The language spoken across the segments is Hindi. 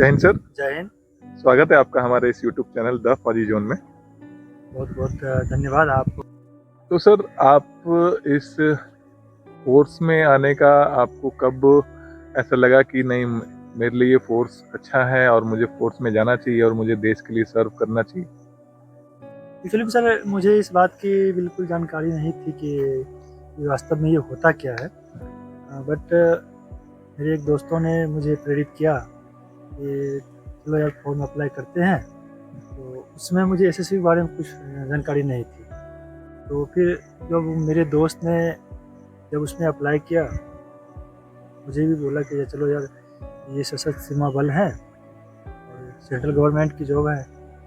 जय हिंद सर। जय हिंद। स्वागत है आपका हमारे इस यूट्यूब चैनल द फौजी जोन में। बहुत बहुत धन्यवाद आपको। तो सर, आप इस फोर्स में आने का आपको कब ऐसा लगा कि नहीं, मेरे लिए ये फोर्स अच्छा है और मुझे फोर्स में जाना चाहिए और मुझे देश के लिए सर्व करना चाहिए? एक्चुअली सर मुझे इस बात की बिल्कुल जानकारी नहीं थी कि वास्तव में ये होता क्या है, बट मेरे एक दोस्तों ने मुझे प्रेरित किया कि चलो यार फॉर्म अप्लाई करते हैं। तो उसमें मुझे एसएससी के बारे में कुछ जानकारी नहीं थी। तो फिर जब मेरे दोस्त ने जब उसमें अप्लाई किया, मुझे भी बोला कि चलो यार ये सशस्त्र सीमा बल है और सेंट्रल गवर्नमेंट की जॉब है,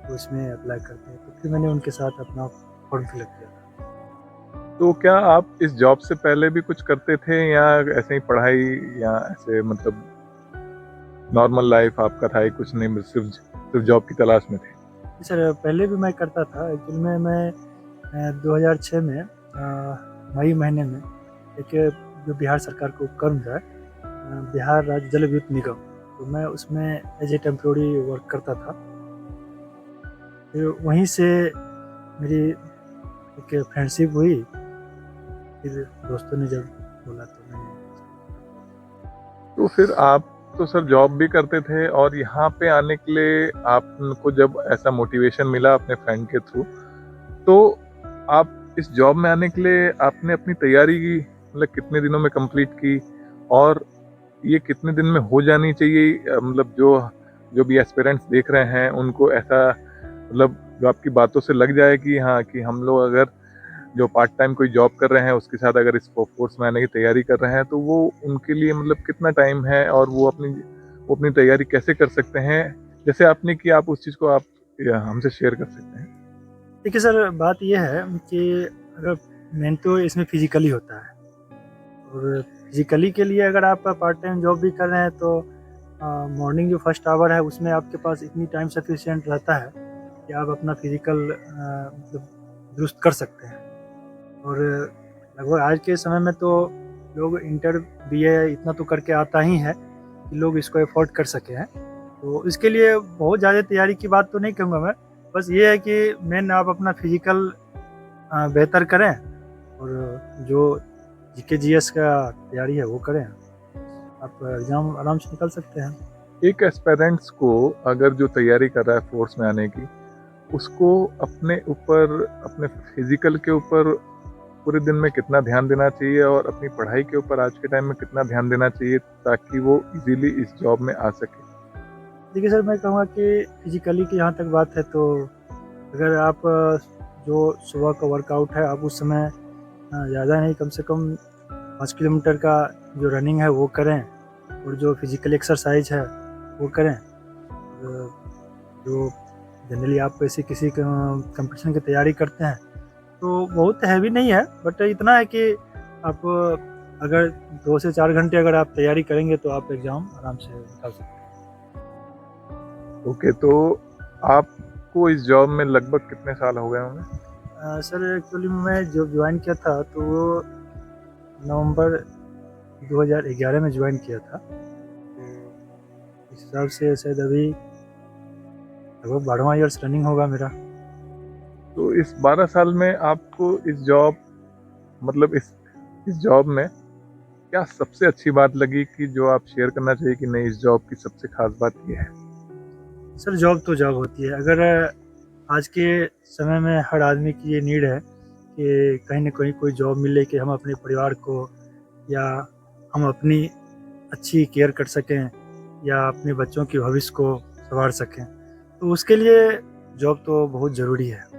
तो उसमें अप्लाई करते हैं। तो फिर मैंने उनके साथ अपना फॉर्म फिलअप किया। तो क्या आप इस जॉब से पहले भी कुछ करते थे या ऐसे ही पढ़ाई या ऐसे मतलब नॉर्मल लाइफ आपका था, कुछ नहीं, सिर्फ जॉब की तलाश में थे? सर पहले भी मैं करता था। एक्चुअली में मैं 2006 में मई महीने में एक जो बिहार सरकार को उपक्रम था, बिहार राज्य जल विद्युत निगम, तो मैं उसमें एज ए टेम्प्रोरी वर्क करता था। फिर वहीं से मेरी एक फ्रेंडशिप हुई। फिर दोस्तों ने जब बोला तो मैंने। तो फिर आप तो सर जॉब भी करते थे और यहाँ पे आने के लिए आपको जब ऐसा मोटिवेशन मिला अपने फ्रेंड के थ्रू, तो आप इस जॉब में आने के लिए आपने अपनी तैयारी की मतलब कितने दिनों में कंप्लीट की, और ये कितने दिन में हो जानी चाहिए? मतलब जो जो भी एस्पिरेंट्स देख रहे हैं उनको ऐसा मतलब जो आपकी बातों से लग जाए कि हाँ, कि हम लोग अगर जो पार्ट टाइम कोई जॉब कर रहे हैं उसके साथ अगर इस फोर्स में आने की तैयारी कर रहे हैं, तो वो उनके लिए मतलब कितना टाइम है और वो अपनी तैयारी कैसे कर सकते हैं जैसे आपने कि आप उस चीज़ को आप हमसे शेयर कर सकते हैं? देखिए सर, बात यह है कि अगर मेन तो इसमें फिजिकली होता है, और फिजिकली के लिए अगर आप पार्ट टाइम जॉब भी कर रहे हैं तो मॉर्निंग जो फर्स्ट आवर है उसमें आपके पास इतनी टाइम सफिशिएंट रहता है कि आप अपना फिजिकल मतलब दुरुस्त कर सकते हैं। और लगभग आज के समय में तो लोग इंटर बीए इतना तो करके आता ही है कि लोग इसको अफोर्ड कर सके हैं। तो इसके लिए बहुत ज़्यादा तैयारी की बात तो नहीं कहूँगा मैं, बस ये है कि मेन आप अपना फिजिकल बेहतर करें और जो जीके जीएस का तैयारी है वो करें, आप एग्ज़ाम आराम से निकल सकते हैं। एक एस्पेरेंट्स को अगर जो तैयारी कर रहा है फोर्स में आने की, उसको अपने ऊपर, अपने फिजिकल के ऊपर पूरे दिन में कितना ध्यान देना चाहिए और अपनी पढ़ाई के ऊपर आज के टाइम में कितना ध्यान देना चाहिए ताकि वो इजीली इस जॉब में आ सके? देखिए सर, मैं कहूँगा कि फिजिकली की जहाँ तक बात है, तो अगर आप जो सुबह का वर्कआउट है आप उस समय ज़्यादा नहीं, कम से कम 5 किलोमीटर का जो रनिंग है वो करें, और जो फिजिकल एक्सरसाइज है वो करें। और जो जनरली आप ऐसे किसी कंपटीशन की तैयारी करते हैं तो बहुत हैवी नहीं है, बट इतना है कि आप अगर 2 से 4 घंटे अगर आप तैयारी करेंगे तो आप एग्ज़ाम आराम से निकाल सकते हैं। ओके, तो आपको इस जॉब में लगभग कितने साल हो गए होंगे? सर एक्चुअली मैं जब ज्वाइन किया था तो वो नवंबर 2011 में ज्वाइन किया था। तो इस हिसाब से शायद अभी लगभग 12वां ईयर्स रनिंग होगा मेरा। तो इस 12 साल में आपको इस जॉब मतलब इस जॉब में क्या सबसे अच्छी बात लगी कि जो आप शेयर करना चाहिए कि नहीं, इस जॉब की सबसे खास बात ये है? सर जॉब तो जॉब होती है। अगर आज के समय में हर आदमी की ये नीड है कि कहीं न कहीं कोई जॉब मिले कि हम अपने परिवार को या हम अपनी अच्छी केयर कर सकें या अपने बच्चों के भविष्य को सँवार सकें, तो उसके लिए जॉब तो बहुत ज़रूरी है।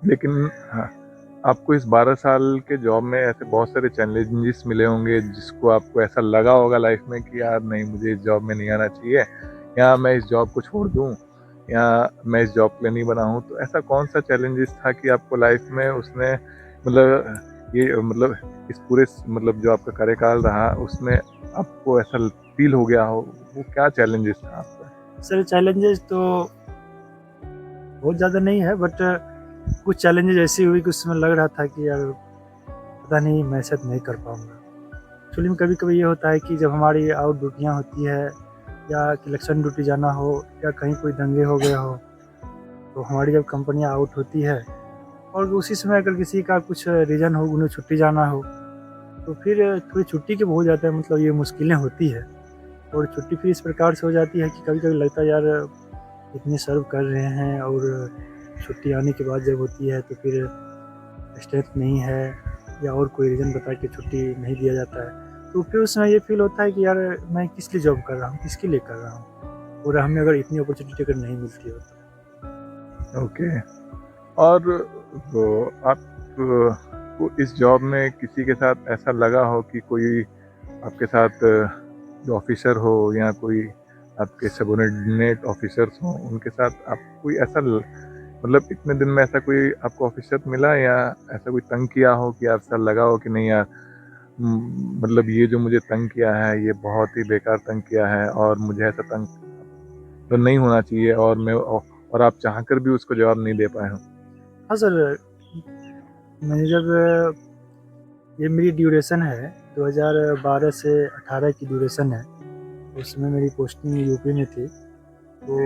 लेकिन हाँ, आपको इस 12 साल के जॉब में ऐसे बहुत सारे चैलेंजेस मिले होंगे जिसको आपको ऐसा लगा होगा लाइफ में कि यार नहीं, मुझे इस जॉब में नहीं आना चाहिए, या मैं इस जॉब को छोड़ दूं, या मैं इस जॉब के लिए नहीं बना हूं। तो ऐसा कौन सा चैलेंजेस था कि आपको लाइफ में उसने मतलब ये मतलब इस पूरे मतलब जो आपका कार्यकाल रहा उसमें आपको ऐसा फील हो गया हो, वो क्या चैलेंजेस था आपका? सर चैलेंजेस तो बहुत ज़्यादा नहीं है, बट कुछ चैलेंजेस ऐसी हुई कि उस समय लग रहा था कि यार पता नहीं मैं शायद नहीं कर पाऊँगा। एक्चुअली में कभी-कभी ये होता है कि जब हमारी आउट ड्यूटियाँ होती है या इलेक्शन ड्यूटी जाना हो या कहीं कोई दंगे हो गए हो, तो हमारी जब कंपनियाँ आउट होती है और उसी समय अगर किसी का कुछ रीज़न हो, उन्हें छुट्टी जाना हो, तो फिर थोड़ी छुट्टी के हो जाता है, मतलब ये मुश्किलें होती है। और छुट्टी फिर इस प्रकार से हो जाती है कि कभी-कभी लगता है यार इतने सर्व कर रहे हैं और छुट्टी आने के बाद जब होती है तो फिर स्ट्रेंथ नहीं है या और कोई रीज़न बता के छुट्टी नहीं दिया जाता है। तो फिर उस समय ये फ़ील होता है कि यार मैं किस लिए जॉब कर रहा हूँ, किसके लिए कर रहा हूँ और हमें अगर इतनी अपॉर्चुनिटी अगर नहीं मिलती हो तो। ओके। और वो आप को इस जॉब में किसी के साथ ऐसा लगा हो कि कोई आपके साथ जो ऑफिसर हो या कोई आपके सबॉर्डिनेट ऑफिसर्स हों, उनके साथ आप कोई ऐसा मतलब इतने दिन में ऐसा कोई आपको ऑफिसर मिला या ऐसा कोई तंग किया हो कि ऐसा लगा हो कि नहीं यार, मतलब ये जो मुझे तंग किया है ये बहुत ही बेकार तंग किया है और मुझे ऐसा तंग तो नहीं होना चाहिए और आप चाहकर भी उसको जवाब नहीं दे पाए हो? हाँ सर, मैंने जब ये मेरी ड्यूरेशन है 2012 से 18 की ड्यूरेशन है, उसमें मेरी पोस्टिंग यूपी में थी। तो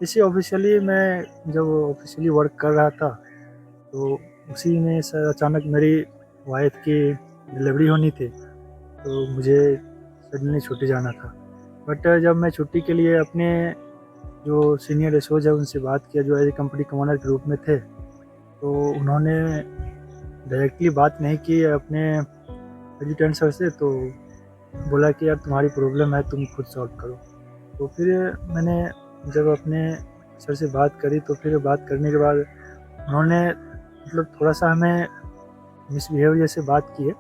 इसी ऑफ़िशियली मैं जब ऑफ़िशियली वर्क कर रहा था, तो उसी में सर अचानक मेरी वाइफ़ की डिलीवरी होनी थी, तो मुझे सडनली छुट्टी जाना था। बट जब मैं छुट्टी के लिए अपने जो सीनियर एसओज है उनसे बात किया जो एज ए कंपनी कमांडर के रूप में थे, तो उन्होंने डायरेक्टली बात नहीं की अपने एजुटेंट सर से, तो बोला कि यार तुम्हारी प्रॉब्लम है, तुम खुद सॉल्व करो। तो फिर मैंने जब अपने सर से बात करी, तो फिर बात करने के बाद उन्होंने मतलब थोड़ा-सा हमें मिसबिहेव जैसे बात की है।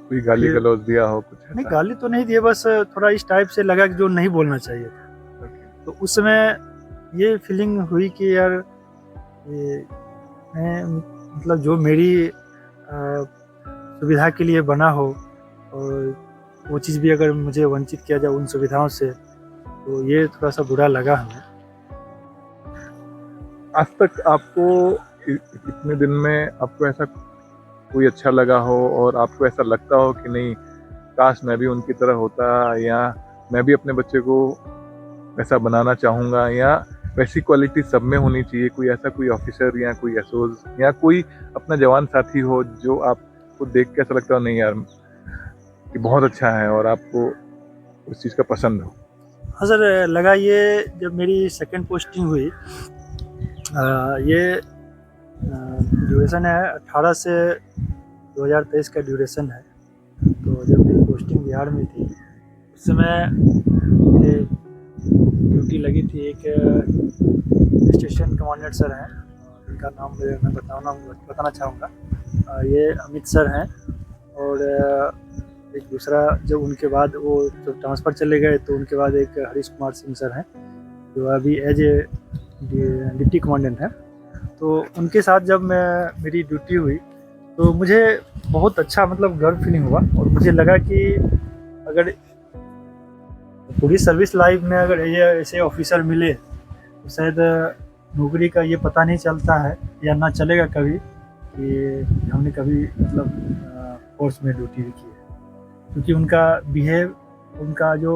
कोई गाली फिर गलौज दिया हो कुछ नहीं, ऐसा? गाली तो नहीं दिए, बस थोड़ा इस टाइप से लगा कि जो नहीं बोलना चाहिए था। ओके। तो उस समय ये फीलिंग हुई कि यार ये मैं मतलब जो मेरी सुविधा के लिए बना हो और वो चीज़ भी अगर मुझे वंचित किया जाए उन सुविधाओं से, तो ये थोड़ा-सा बुरा लगा हमें। आज तक आपको इतने दिन में आपको ऐसा कोई अच्छा लगा हो और आपको ऐसा लगता हो कि नहीं, काश मैं भी उनकी तरह होता या मैं भी अपने बच्चे को वैसा बनाना चाहूँगा या वैसी क्वालिटी सब में होनी चाहिए, कोई ऐसा कोई ऑफिसर या कोई एसओज या कोई अपना जवान साथी हो जो आपको देख के ऐसा लगता हो नहीं यार कि बहुत अच्छा है और आपको उस चीज़ का पसंद हो? हाँ सर, लगा ये जब मेरी सेकंड पोस्टिंग हुई, ये ड्यूरेशन है 18 से 2023 का ड्यूरेशन है। तो जब मेरी पोस्टिंग बिहार में थी, उस समय मेरे ड्यूटी लगी थी। एक स्टेशन कमांडेंट सर हैं, उनका नाम मैं बताना चाहूँगा। ये अमित सर हैं और एक दूसरा जब उनके बाद वो जब ट्रांसफ़र चले गए, तो उनके बाद एक हरीश कुमार सिंह सर हैं, जो अभी एज ए डिप्टी कमांडेंट हैं। तो उनके साथ जब मेरी ड्यूटी हुई, तो मुझे बहुत अच्छा मतलब गर्व फीलिंग हुआ और मुझे लगा कि अगर पूरी सर्विस लाइफ में अगर ये ऐसे ऑफिसर मिले, तो शायद नौकरी का ये पता नहीं चलता है या ना चलेगा कभी कि हमने कभी मतलब फोर्स में ड्यूटी भी की है। क्योंकि उनका बिहेव, उनका जो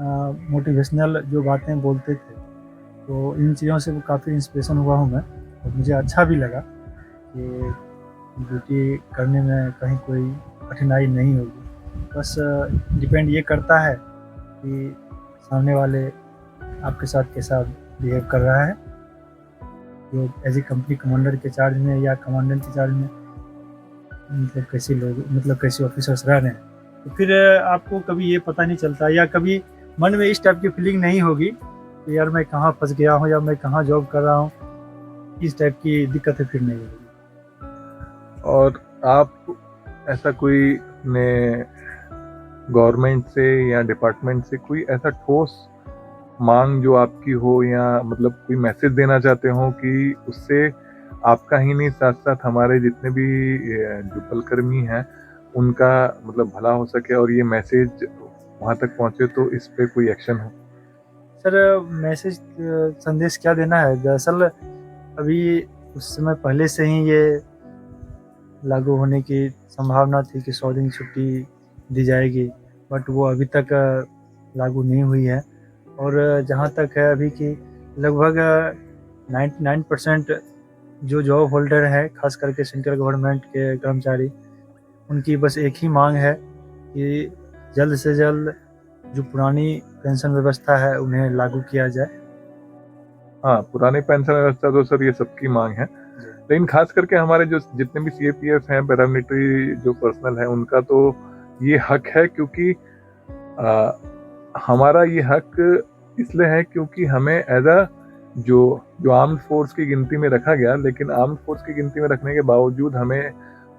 मोटिवेशनल जो बातें बोलते थे, तो इन चीज़ों से काफ़ी इंस्पिरेशन हुआ हूँ मैं और मुझे अच्छा भी लगा कि ड्यूटी करने में कहीं कोई कठिनाई नहीं होगी। बस डिपेंड ये करता है कि सामने वाले आपके साथ कैसा बिहेव कर रहा है, जो एज ए कंपनी कमांडर के चार्ज में या कमांडेंट के चार्ज में मतलब कैसे लोग, मतलब कैसे ऑफिसर्स रह रहे हैं। तो फिर आपको कभी ये पता नहीं चलता या कभी मन में इस टाइप की फीलिंग नहीं होगी कि यार मैं कहाँ फंस गया हूँ या मैं कहाँ जॉब कर रहा हूँ, इस टाइप की दिक्कतें फिर नहीं होगी। और आप ऐसा कोई ने गवर्नमेंट से या डिपार्टमेंट से कोई ऐसा ठोस मांग जो आपकी हो या मतलब कोई मैसेज देना चाहते हो कि उससे आपका ही नहीं साथ साथ हमारे जितने भी जुब्बल कर्मी हैं उनका मतलब भला हो सके और ये मैसेज वहाँ तक पहुँचे, तो इस पे कोई एक्शन हो? सर, मैसेज संदेश क्या देना है, दरअसल अभी कुछ समय पहले से ही ये लागू होने की संभावना थी कि 100 दिन छुट्टी दी जाएगी, बट वो अभी तक लागू नहीं हुई है। और जहाँ तक है अभी कि लगभग 99% जो जॉब होल्डर है, खास करके सेंट्रल गवर्नमेंट के कर्मचारी, उनकी बस एक ही मांग है कि जल्द से जल्द जो पुरानी पेंशन व्यवस्था है उन्हें लागू किया जाए। हाँ, पुरानी पेंशन व्यवस्था तो सर ये सबकी मांग है, लेकिन खास करके हमारे जो जितने भी सीएपीएफ हैं, पैरामिलिट्री जो पर्सनल है, उनका तो ये हक है, क्योंकि हमारा ये हक इसलिए है क्योंकि हमें एज अ जो आर्म्ड फोर्स की गिनती में रखा गया, लेकिन आर्म्ड फोर्स की गिनती में रखने के बावजूद हमें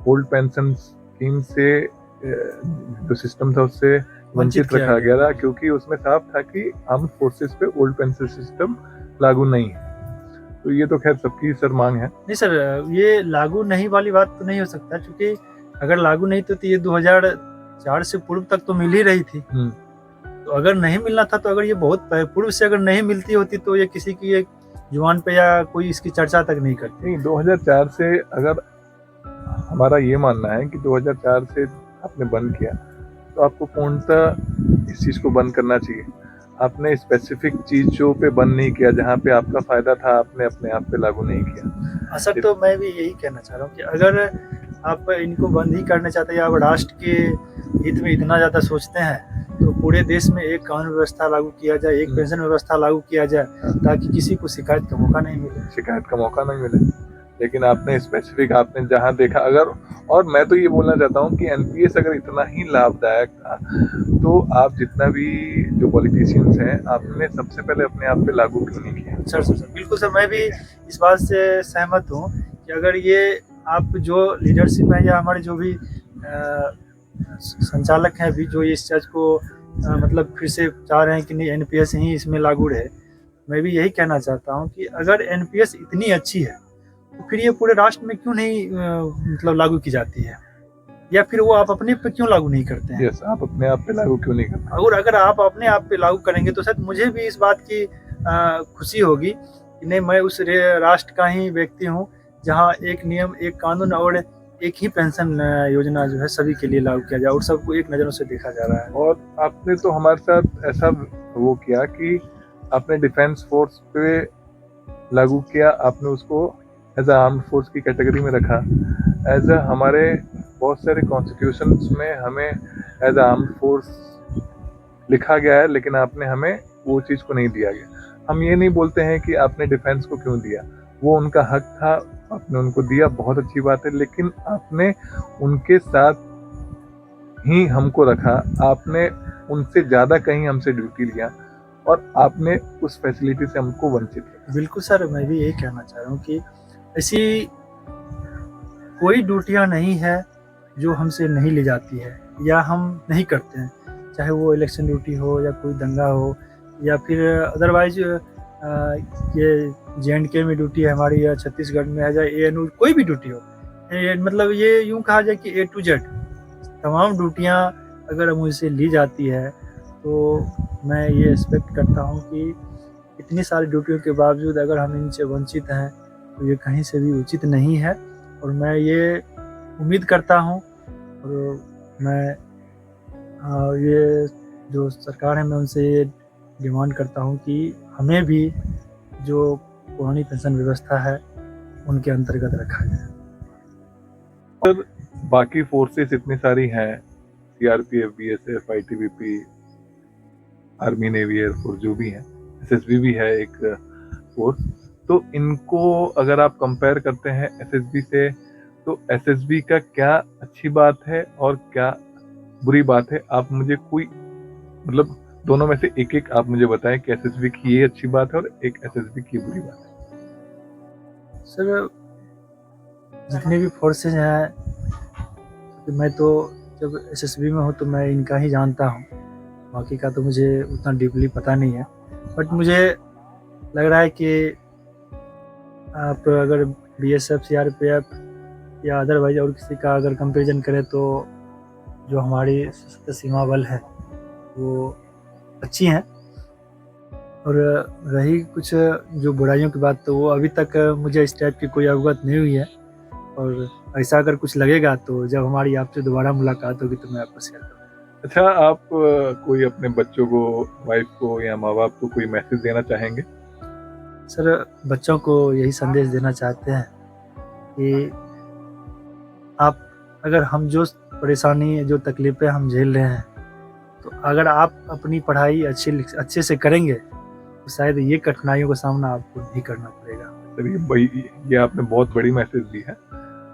ओल्ड पेंशन स्कीम से जो सिस्टम था उससे वंचित रखा गया था, क्योंकि उसमें साफ था कि आर्म्ड फोर्सेस पे ओल्ड पेंशन सिस्टम लागू नहीं है। तो ये तो खैर सबकी सर मांग है। नहीं सर, ये लागू नहीं वाली बात तो नहीं हो सकता, क्योंकि अगर लागू नहीं तो ये 2004 से पूर्व तक तो मिल ही रही थी। तो अगर नहीं मिलना था, तो अगर ये बहुत पूर्व से अगर नहीं मिलती होती तो ये किसी की एक जुबान पे या कोई इसकी चर्चा तक नहीं करती। नहीं, 2004 से अगर हमारा ये मानना है कि 2004 से आपने बंद किया, तो आपको पूर्णतः इस चीज को बंद करना चाहिए। आपने स्पेसिफिक चीजों पे बंद नहीं किया, जहाँ पे आपका फायदा था आपने अपने आप पे लागू नहीं किया। सर, तो मैं भी यही कहना चाह रहा हूँ कि अगर आप इनको बंद ही करना चाहते हैं या आप राष्ट्र के हित में इतना ज़्यादा सोचते हैं, तो पूरे देश में एक कानून व्यवस्था लागू किया जाए, एक पेंशन व्यवस्था लागू किया जाए, ताकि किसी को शिकायत का मौका नहीं मिले। लेकिन आपने स्पेसिफिक आपने जहाँ देखा, अगर, और मैं तो ये बोलना चाहता हूँ कि एनपीएस अगर इतना ही लाभदायक था, तो आप जितना भी जो पॉलिटिशियंस हैं, आपने सबसे पहले अपने आप पे लागू क्यों नहीं किया? सर बिल्कुल सर, मैं भी इस बात से सहमत हूँ कि अगर ये आप जो लीडरशिप है या हमारे जो भी संचालक हैं अभी, जो इस चीज़ को मतलब फिर से चाह रहे हैं कि नहीं एनपीएस ही इसमें लागू रहे, मैं भी यही कहना चाहता हूँ कि अगर एनपीएस इतनी अच्छी है तो फिर ये पूरे राष्ट्र में क्यों नहीं मतलब लागू की जाती है, या फिर वो आप अपने पे क्यों लागू नहीं करते हैं? यस, आप अपने आप पे लागू क्यों नहीं करते? और अगर आप अपने आप पे लागू करेंगे तो शायद मुझे भी इस बात की खुशी होगी कि नहीं, मैं उस राष्ट्र का ही व्यक्ति हूँ जहाँ एक नियम, एक कानून और एक ही पेंशन योजना जो है सभी के लिए लागू किया जाए और सबको एक नज़रों से देखा जा रहा है। और आपने तो हमारे साथ ऐसा वो किया कि आपने डिफेंस फोर्स पे लागू किया, आपने उसको एज अ आर्म्ड फोर्स की कैटेगरी में रखा। एज अ हमारे बहुत सारे कॉन्स्टिट्यूशंस में हमें एज अ आर्म्ड फोर्स लिखा गया है, लेकिन आपने हमें वो चीज़ को नहीं दिया गया। हम ये नहीं बोलते हैं कि आपने डिफेंस को क्यों दिया, वो उनका हक था, आपने उनको दिया, बहुत अच्छी बात है, लेकिन आपने उनके साथ ही हमको रखा, आपने उनसे ज़्यादा कहीं हमसे ड्यूटी लिया और आपने उस फैसिलिटी से हमको वंचित किया। बिल्कुल सर, मैं भी यही कहना चाह रहा हूँ कि ऐसी कोई ड्यूटियाँ नहीं है जो हमसे नहीं ली जाती है या हम नहीं करते हैं, चाहे वो इलेक्शन ड्यूटी हो या कोई दंगा हो या फिर अदरवाइज ये जे&के में ड्यूटी है हमारी या छत्तीसगढ़ में है, या एएनयू कोई भी ड्यूटी हो, मतलब ये यूँ कहा जाए कि A to Z तमाम ड्यूटियाँ अगर मुझसे ली जाती है, तो मैं ये एक्सपेक्ट करता हूँ कि इतनी सारी ड्यूटियों के बावजूद अगर हम इनसे वंचित हैं तो ये कहीं से भी उचित नहीं है। और मैं ये उम्मीद करता हूँ और मैं ये जो सरकार है, मैं उनसे ये डिमांड करता हूँ कि हमें भी जो पुरानी पेंशन व्यवस्था है उनके अंतर्गत रखा जाए। सर, बाकी फोर्सेस इतनी सारी हैं, CRPF, BSF, ITBP, army, navy, air force, जो भी है, एसएसबी भी है एक फोर्स, तो इनको अगर आप कंपेयर करते हैं एसएसबी से, तो एसएसबी का क्या अच्छी बात है और क्या बुरी बात है? आप मुझे कोई, मतलब दोनों में से एक एक आप मुझे बताएं कि एसएसबी की ये अच्छी बात है और एक एसएसबी की बुरी बात है। सर, जितने भी फोर्सेज हैं, तो मैं तो जब एसएसबी में हूँ तो मैं इनका ही जानता हूँ, बाकी का तो मुझे उतना डीपली पता नहीं है। बट मुझे लग रहा है कि आप अगर बीएसएफ, सीआरपीएफ या अदरवाइज और किसी का अगर कंपैरिजन करें तो जो हमारी सशस्त्र सीमा बल है वो अच्छी हैं। और रही कुछ जो बुराइयों की बात, तो वो अभी तक मुझे इस टाइप की कोई अवगत नहीं हुई है। और ऐसा अगर कुछ लगेगा तो जब हमारी आपसे दोबारा मुलाकात होगी तो मैं आपको शेयर करूँगा। अच्छा, आप कोई अपने बच्चों को, वाइफ को या माँ-बाप को कोई मैसेज देना चाहेंगे? सर, बच्चों को यही संदेश देना चाहते हैं कि आप अगर हम जो परेशानी, जो तकलीफ़ें हम झेल रहे हैं, तो अगर आप अपनी पढ़ाई अच्छे से करेंगे, तो शायद ये कठिनाइयों का सामना आपको नहीं करना पड़ेगा। सर, ये आपने बहुत बड़ी मैसेज दी है,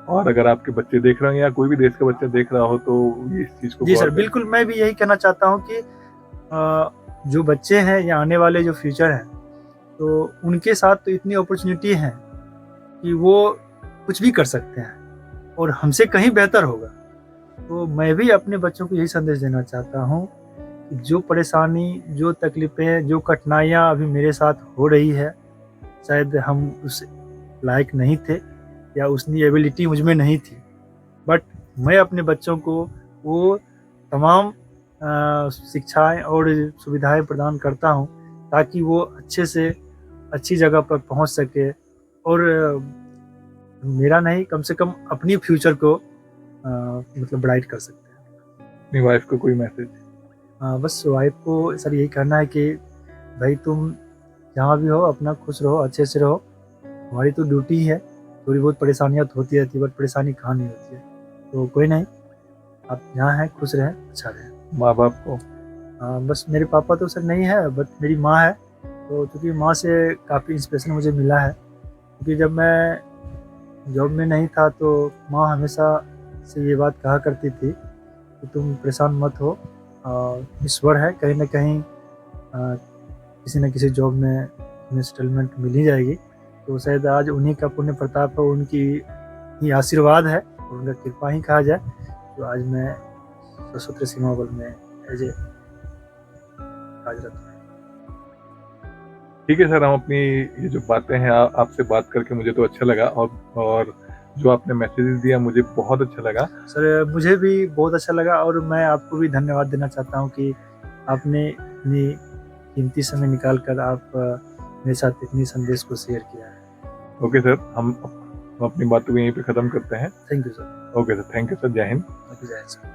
और अगर आपके बच्चे देख रहे हैं या कोई भी देश का बच्चा देख रहा हो तो ये इस चीज़ को जी गौर सर, करें। बिल्कुल मैं भी यही कहना चाहता हूँ कि जो बच्चे हैं या आने वाले जो फ्यूचर हैं, तो उनके साथ तो इतनी अपॉर्चुनिटी है कि वो कुछ भी कर सकते हैं और हमसे कहीं बेहतर होगा। तो मैं भी अपने बच्चों को यही संदेश देना चाहता हूँ कि जो परेशानी, जो तकलीफ़ें, जो कठिनाइयाँ अभी मेरे साथ हो रही है, शायद हम उस लायक नहीं थे या उतनी एबिलिटी मुझ में नहीं थी। बट मैं अपने बच्चों को वो तमाम शिक्षाएँ और सुविधाएँ प्रदान करता हूँ ताकि वो अच्छे से अच्छी जगह पर पहुँच सके और मेरा नहीं, कम से कम अपनी फ्यूचर को मतलब ब्राइट कर सकते हैं। अपनी वाइफ को कोई मैसेज? बस वाइफ को सर यही कहना है कि भाई तुम जहाँ भी हो अपना खुश रहो, अच्छे से रहो। हमारी तो ड्यूटी ही है, थोड़ी बहुत परेशानियाँ तो होती रहती है बट परेशानी कहाँ नहीं होती है। तो कोई नहीं, आप जहाँ हैं खुश रहें, अच्छा रहें। माँ-बाप को? बस मेरे पापा तो सर नहीं है बट मेरी माँ है, तो चूँकि माँ से काफ़ी इंस्पिरेशन मुझे मिला है। क्योंकि जब मैं जॉब में नहीं था तो माँ हमेशा से ये बात कहा करती थी कि तुम परेशान मत हो, ईश्वर है, कहीं न कहीं किसी न किसी जॉब में तुम्हें सेटलमेंट मिल ही जाएगी। तो शायद आज उन्हीं का पुण्य प्रताप है, उनकी ही आशीर्वाद है और उनका कृपा ही कहा जाए, तो आज मैं सशस्त्र सीमा बल में एज ए कार्यरत हूँ। ठीक है सर, हम अपनी ये जो बातें हैं आपसे बात करके मुझे तो अच्छा लगा, और जो आपने मैसेजेस दिया मुझे बहुत अच्छा लगा। सर, मुझे भी बहुत अच्छा लगा और मैं आपको भी धन्यवाद देना चाहता हूँ कि आपने इतनी कीमती समय निकाल कर आप मेरे साथ इतनी संदेश को शेयर किया है। ओके सर, हम अपनी बातों को यहीं पे ख़त्म करते हैं। Thank you sir. Okay sir, thank you sir, जय हिंद। जय हिंद सर।